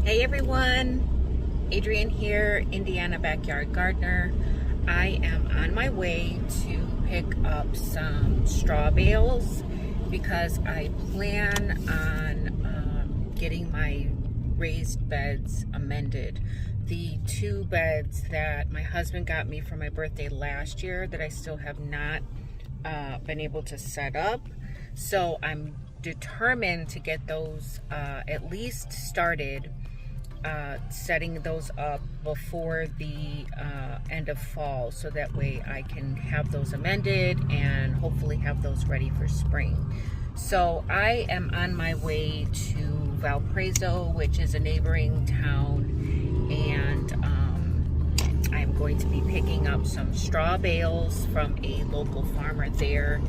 Hey everyone, Adrienne here, Indiana Backyard Gardener. I am on my way to pick up some straw bales because I plan on getting my raised beds amended. The two beds that my husband got me for my birthday last year that I still have not been able to set up. So I'm determined to get those at least started, setting those up before the end of fall, so that way I can have those amended and hopefully have those ready for spring. So I am on my way to Valparaiso, which is a neighboring town, and I'm going to be picking up some straw bales from a local farmer there,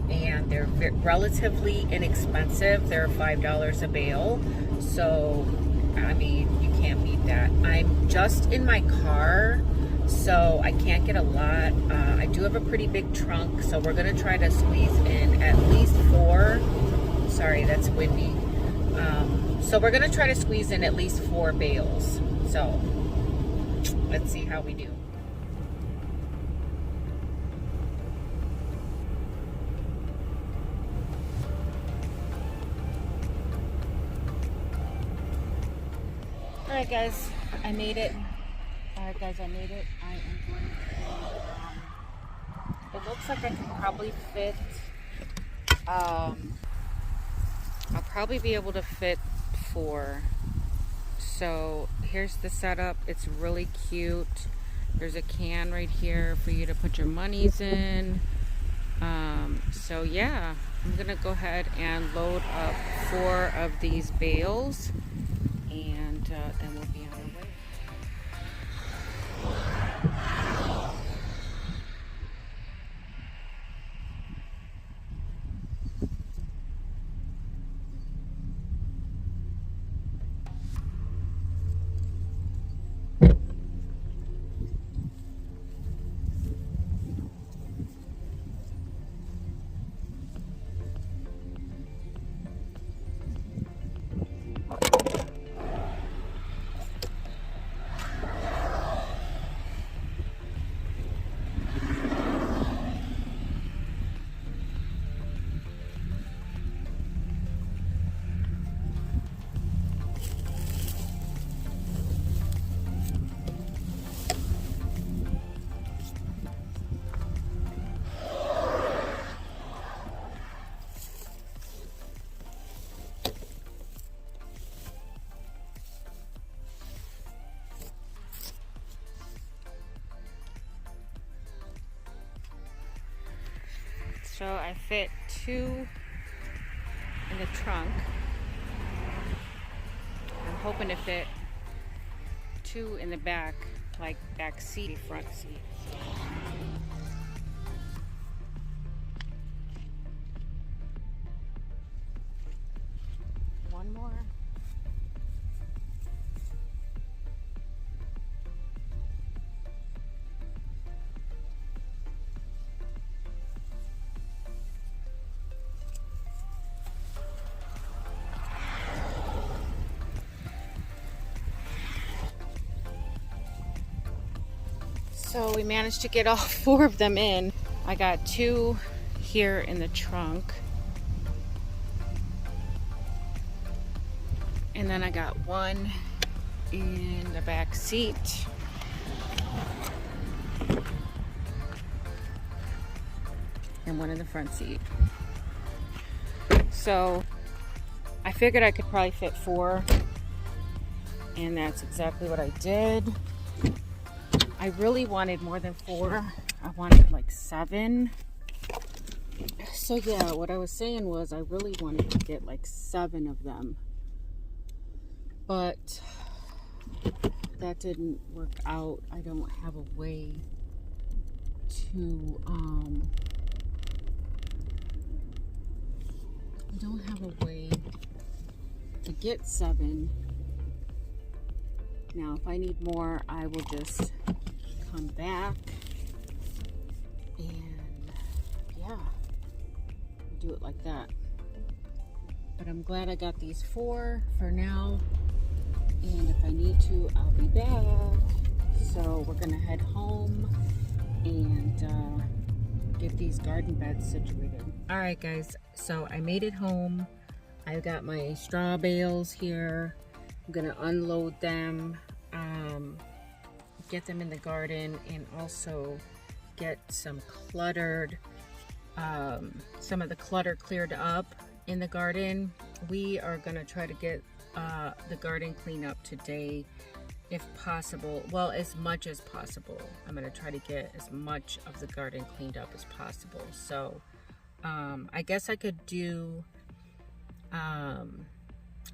and they're relatively inexpensive. They're $5 a bale, so I mean, you can't beat that. I'm just in my car, so I can't get a lot. I do have a pretty big trunk, so we're gonna try to squeeze in at least 4. Sorry, that's windy. So we're gonna try to squeeze in at least 4 bales. So let's see how we do. Alright guys, I made it. I am going to, it looks like I can probably fit, I'll probably be able to fit 4. So here's the setup. It's really cute. There's a can right here for you to put your monies in. So yeah, I'm gonna go ahead and load up 4 of these bales, and then we'll be on our way. So I fit 2 in the trunk. I'm hoping to fit 2 in the back, like back seat, front seat. One more. So we managed to get all 4 of them in. I got 2 here in the trunk. And then I got 1 in the back seat. And 1 in the front seat. So I figured I could probably fit 4. And that's exactly what I did. I really wanted more than 4. I wanted like 7. So yeah, what I was saying was I really wanted to get like 7 of them. But that didn't work out. I don't have a way to to get 7. Now if I need more, I will just come back and yeah, do it like that. But I'm glad I got these 4 for now. and if I need to, I'll be back. So we're gonna head home and get these garden beds situated. All right, guys, so I made it home. I've got my straw bales here. I'm gonna unload them, get them in the garden, and also get some of the clutter cleared up in the garden. We are gonna try to get the garden cleaned up today, if possible. Well, as much as possible. I'm gonna try to get as much of the garden cleaned up as possible. So I guess I could do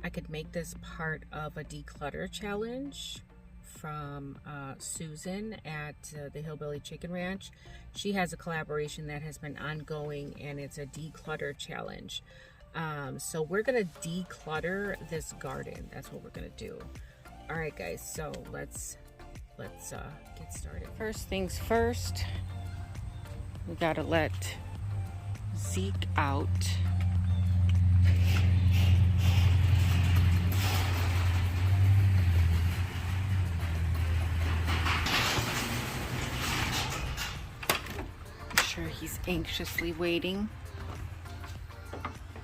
I could make this part of a declutter challenge from Susan at the Hillbilly Chicken Ranch. She has a collaboration that has been ongoing, and it's a declutter challenge. So we're gonna declutter this garden. That's what we're gonna do. All right, guys, so let's get started. First things first, we gotta let Zeke out. I'm sure he's anxiously waiting.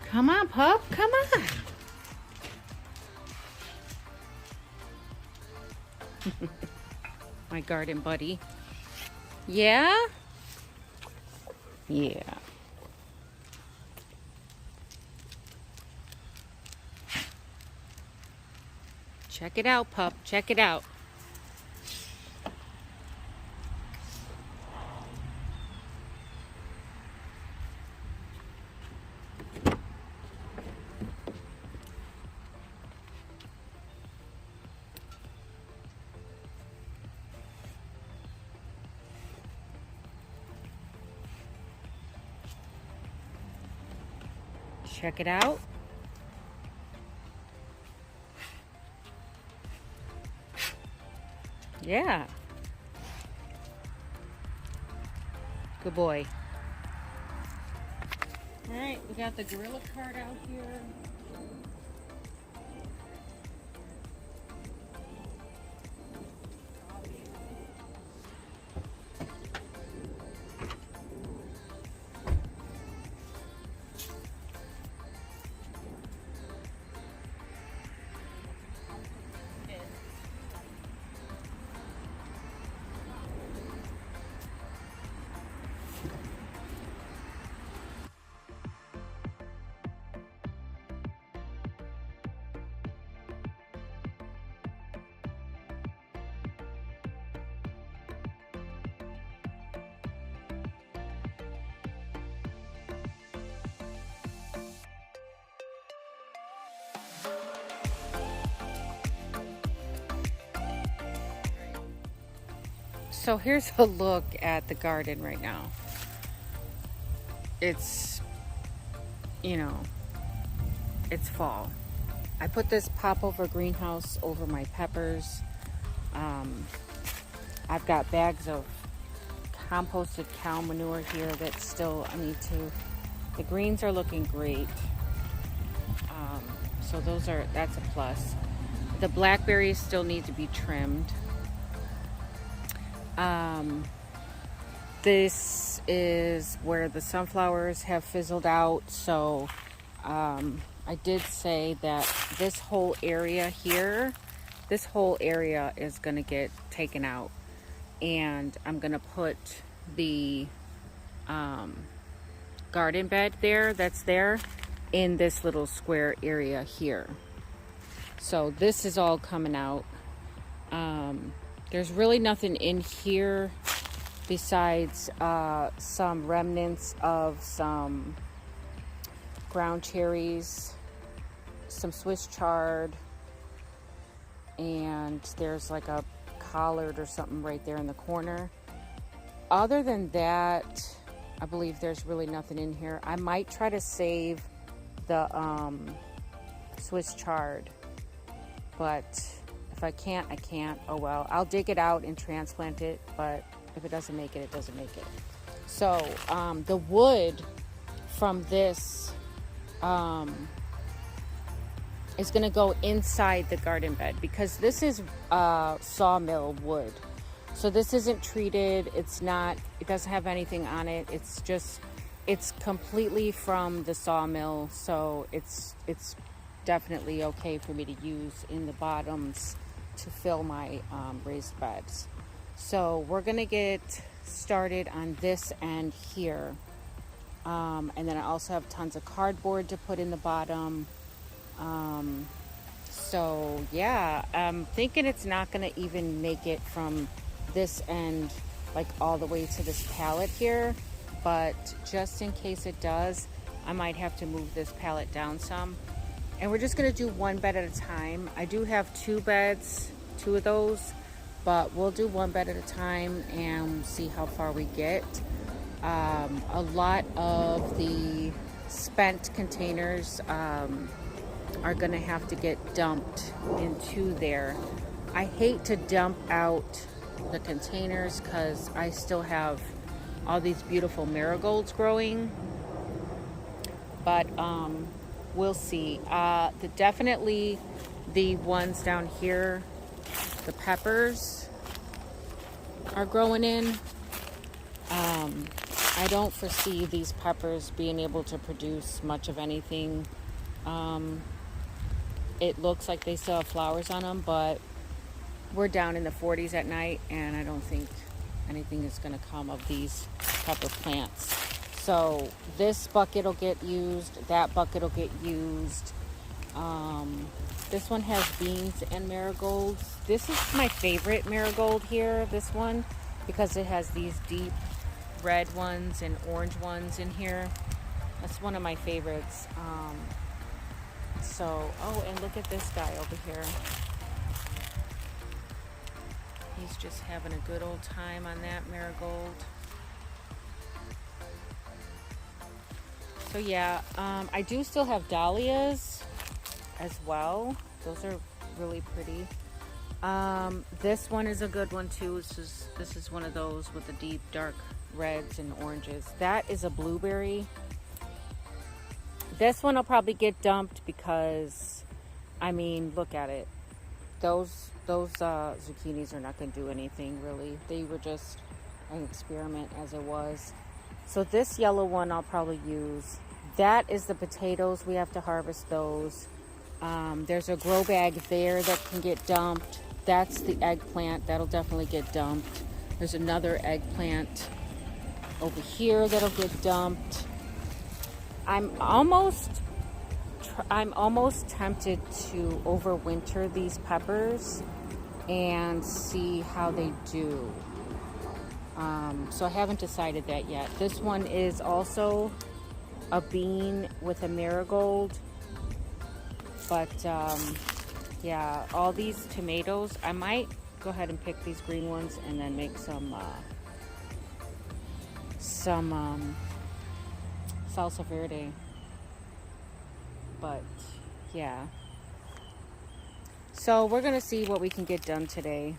Come on, pup, come on. My garden buddy. Yeah? Yeah. Check it out, pup. Check it out. Check it out. Yeah. Good boy. All right, we got the gorilla cart out here. So here's a look at the garden right now. It's, you know, it's fall. I put this popover greenhouse over my peppers. I've got bags of composted cow manure here that still I need to. The greens are looking great. So that's a plus. The blackberries still need to be trimmed. This is where the sunflowers have fizzled out, so I did say that this whole area here, this whole area is going to get taken out, and I'm going to put the garden bed that's there in this little square area here. So this is all coming out. There's really nothing in here besides some remnants of some ground cherries, some Swiss chard, and there's like a collard or something right there in the corner. Other than that, I believe there's really nothing in here. I might try to save the Swiss chard, but if I can't, I can't. Oh well. I'll dig it out and transplant it, but if it doesn't make it, it doesn't make it. So the wood from this is going to go inside the garden bed because this is sawmill wood. So this isn't treated. It doesn't have anything on it. It's completely from the sawmill. So it's definitely okay for me to use in the bottoms to fill my raised beds. So we're going to get started on this end here. And then I also have tons of cardboard to put in the bottom. So yeah, I'm thinking it's not going to even make it from this end like all the way to this pallet here, but just in case it does, I might have to move this pallet down some. And we're just going to do one bed at a time. I do have two beds, two of those, but we'll do one bed at a time and see how far we get. A lot of the spent containers are gonna have to get dumped into there. I hate to dump out the containers because I still have all these beautiful marigolds growing, but we'll see. Definitely the ones down here, the peppers are growing in. I don't foresee these peppers being able to produce much of anything. It looks like they still have flowers on them, but we're down in the 40s at night, and I don't think anything is going to come of these pepper plants. So this bucket will get used, that bucket will get used. This one has beans and marigolds. This is my favorite marigold here, this one, because it has these deep red ones and orange ones in here. That's one of my favorites. Oh, and look at this guy over here. He's just having a good old time on that marigold. So yeah, I do still have dahlias as well. Those are really pretty. This one is a good one too. This is one of those with the deep dark reds and oranges. That is a blueberry. This one will probably get dumped because, I mean, look at it. Those zucchinis are not going to do anything really. They were just an experiment as it was. So this yellow one I'll probably use. That is the potatoes. We have to harvest those. There's a grow bag there that can get dumped. That's the eggplant. That'll definitely get dumped. There's another eggplant over here that'll get dumped. I'm almost tempted to overwinter these peppers and see how they do. So I haven't decided that yet. This one is also a bean with a marigold. But yeah, all these tomatoes, I might go ahead and pick these green ones and then make some salsa verde. But yeah, so we're gonna see what we can get done today.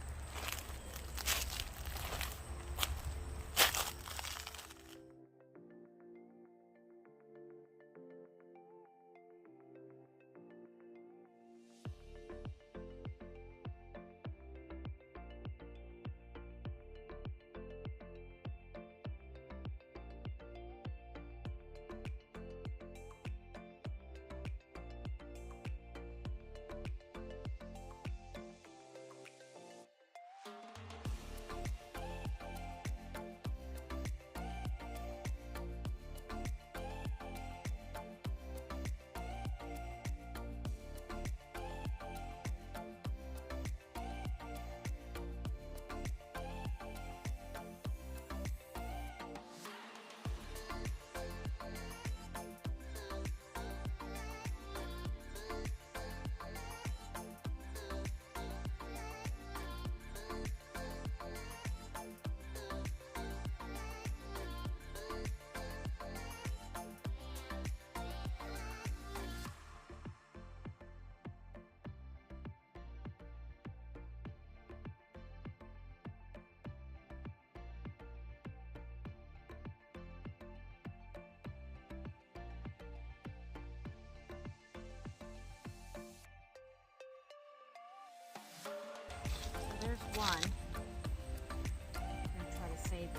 one. I'm going to try to save it.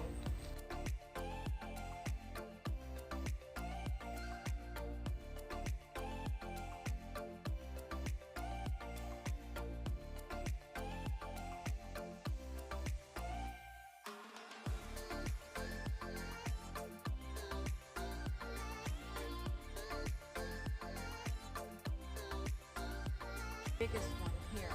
Biggest one here,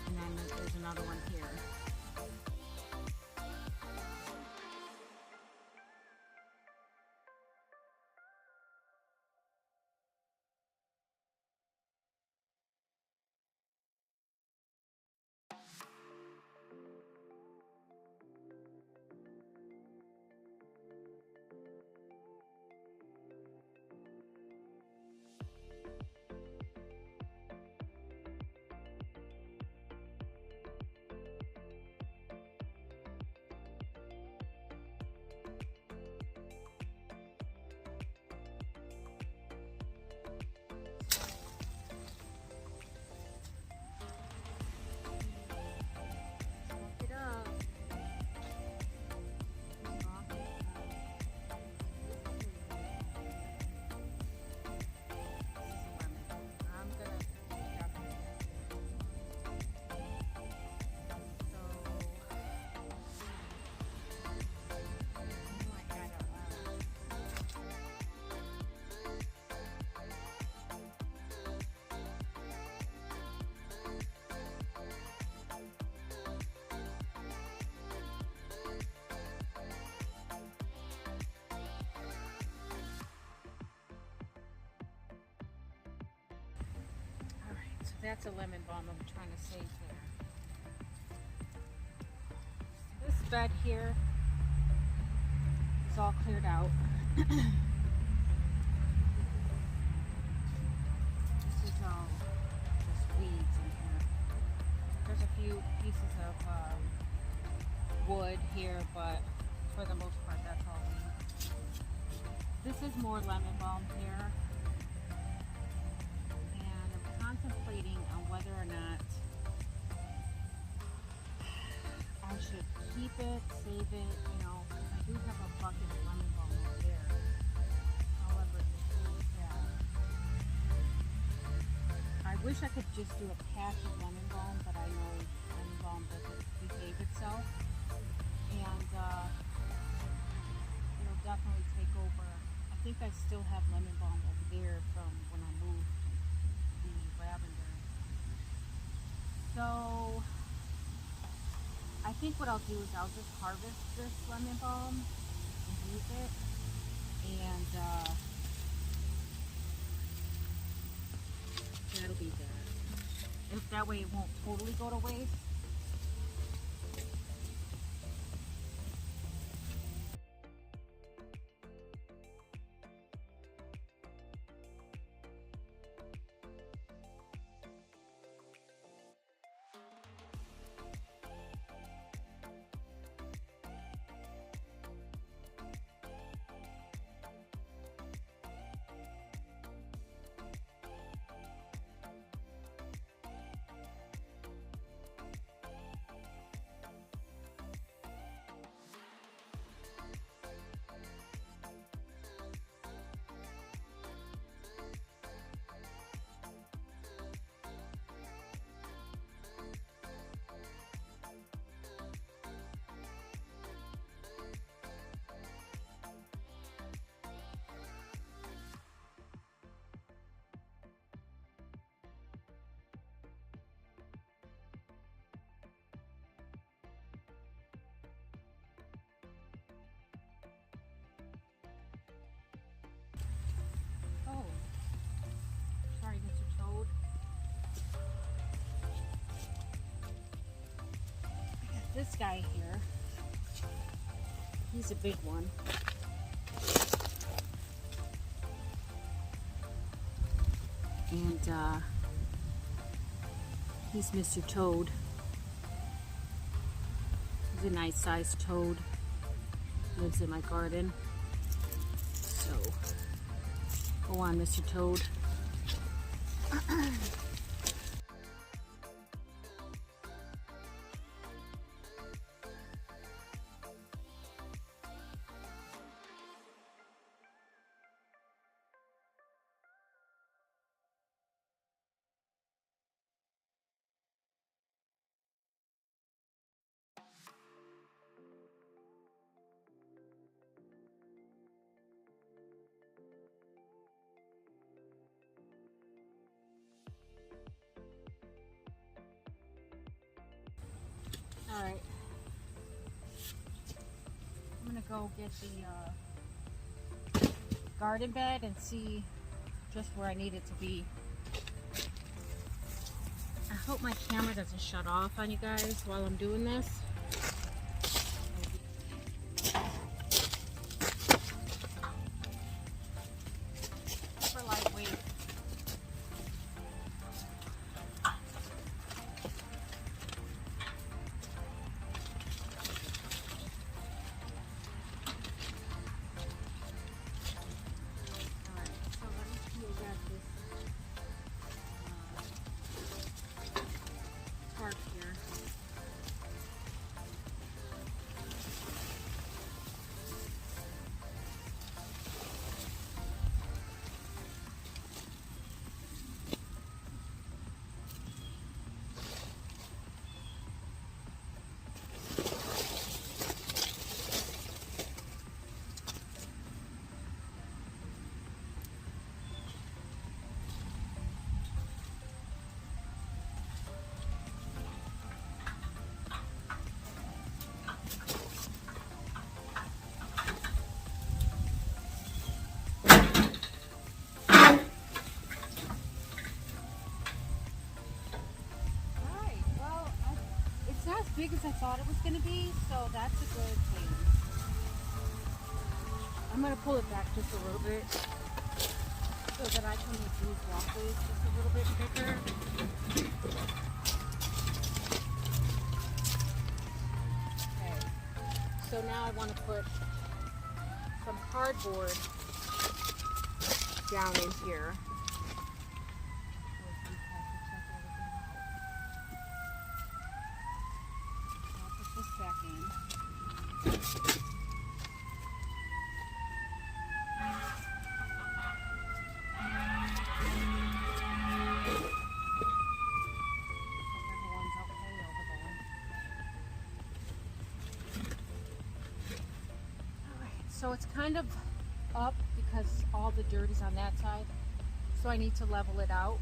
and then there's another one here. That's a lemon balm I'm trying to save there. So this bed here is all cleared out. This is all just weeds in here. There's a few pieces of wood here, but for the most part that's all weeds. This is more lemon balm here. Contemplating on whether or not I should keep it, save it, you know, because I do have a bucket of lemon balm over there. However, it's really bad. I wish I could just do a patch of lemon balm, but I know lemon balm doesn't behave itself. And it'll definitely take over. I think I still have lemon balm over there from when I moved lavender. So I think what I'll do is I'll just harvest this lemon balm and use it, and that'll be that. If that way it won't totally go to waste. This guy here, he's a big one. And he's Mr. Toad. He's a nice sized toad. Lives in my garden. So, go on, Mr. Toad. go get the garden bed and see just where I need it to be. I hope my camera doesn't shut off on you guys while I'm doing this. Super lightweight. Here. Not as big as I thought it was going to be, so that's a good thing. I'm going to pull it back just a little bit so that I can make these walkways just a little bit bigger. Okay, so now I want to put some cardboard down in here. So it's kind of up because all the dirt is on that side, so I need to level it out.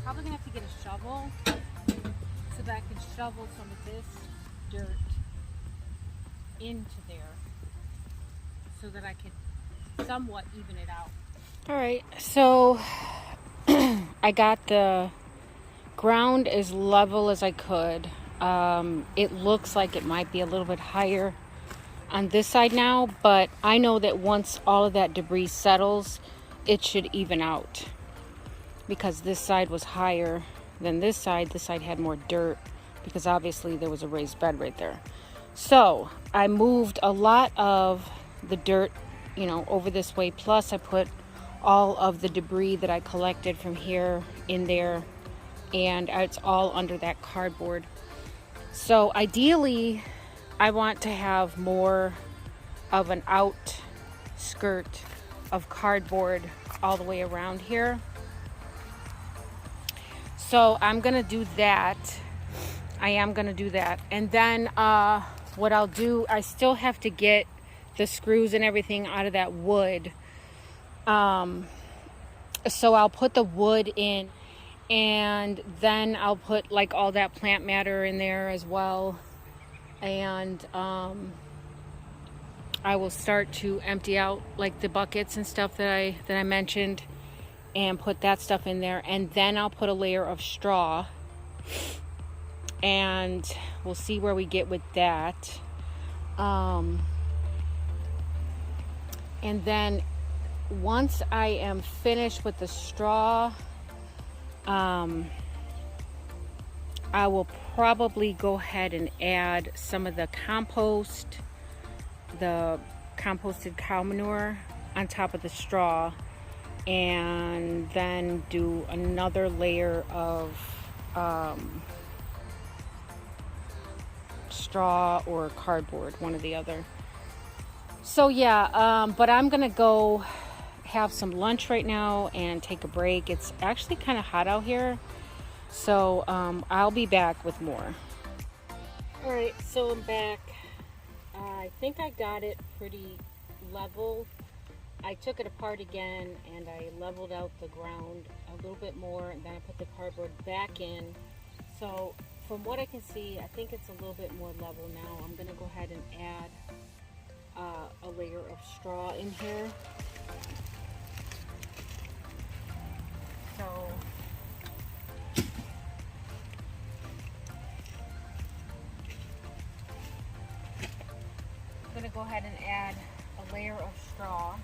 Probably gonna have to get a shovel so that I can shovel some of this dirt into there so that I can somewhat even it out. Alright, so I got the ground as level as I could. It looks like it might be a little bit higher on this side now, but I know that once all of that debris settles, it should even out. Because this side was higher than this side had more dirt because obviously there was a raised bed right there. So I moved a lot of the dirt, you know, over this way. Plus I put all of the debris that I collected from here in there, and it's all under that cardboard. So ideally I want to have more of an outskirt of cardboard all the way around here. So I'm gonna do that. I am gonna do that. And then what I'll do, I still have to get the screws and everything out of that wood. So I'll put the wood in, and then I'll put like all that plant matter in there as well. And I will start to empty out like the buckets and stuff that I mentioned, and put that stuff in there, and then I'll put a layer of straw, and we'll see where we get with that. And then once I am finished with the straw, I will probably go ahead and add some of the compost, the composted cow manure on top of the straw. and then do another layer of straw or cardboard, one or the other. So yeah, but I'm gonna go have some lunch right now and take a break. It's actually kind of hot out here, so I'll be back with more. All right, so I'm back. I think I got it pretty level. I took it apart again and I leveled out the ground a little bit more, and then I put the cardboard back in. So from what I can see, I think it's a little bit more level now. I'm gonna go ahead and add a layer of straw in here. So I'm gonna go ahead and add a layer of straw.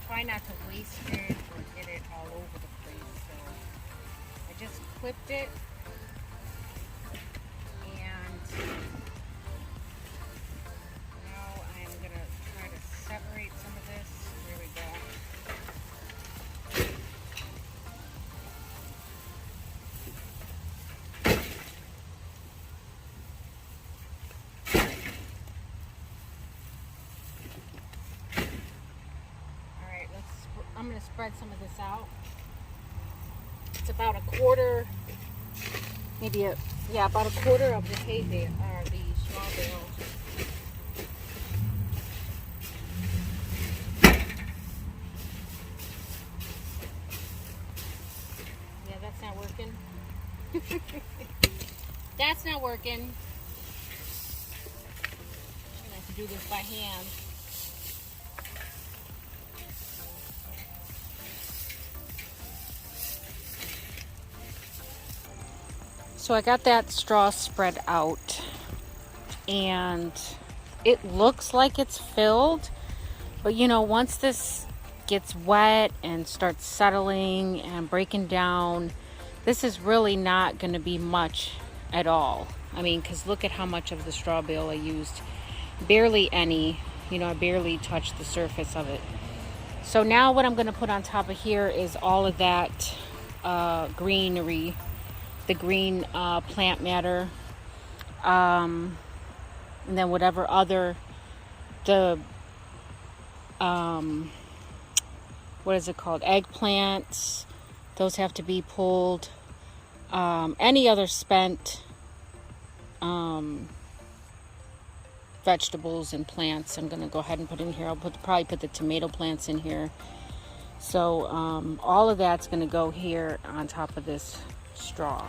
Try not to waste it or get it all over the place. So I just clipped it, and now I'm gonna try to separate some of this. There we go. I'm going to spread some of this out. It's about a quarter, maybe about a quarter of the hay bale, or the straw bale. Yeah, that's not working. That's not working. I'm going to have to do this by hand. So I got that straw spread out, and it looks like it's filled, but you know, once this gets wet and starts settling and breaking down, this is really not going to be much at all. I mean, because look at how much of the straw bale I used. Barely any, you know, I barely touched the surface of it. So now what I'm going to put on top of here is all of that greenery, the green plant matter, and then whatever other, what is it called, eggplants, those have to be pulled. Any other spent vegetables and plants I'm going to go ahead and put in here. I'll probably put the tomato plants in here. So all of that's going to go here on top of this straw.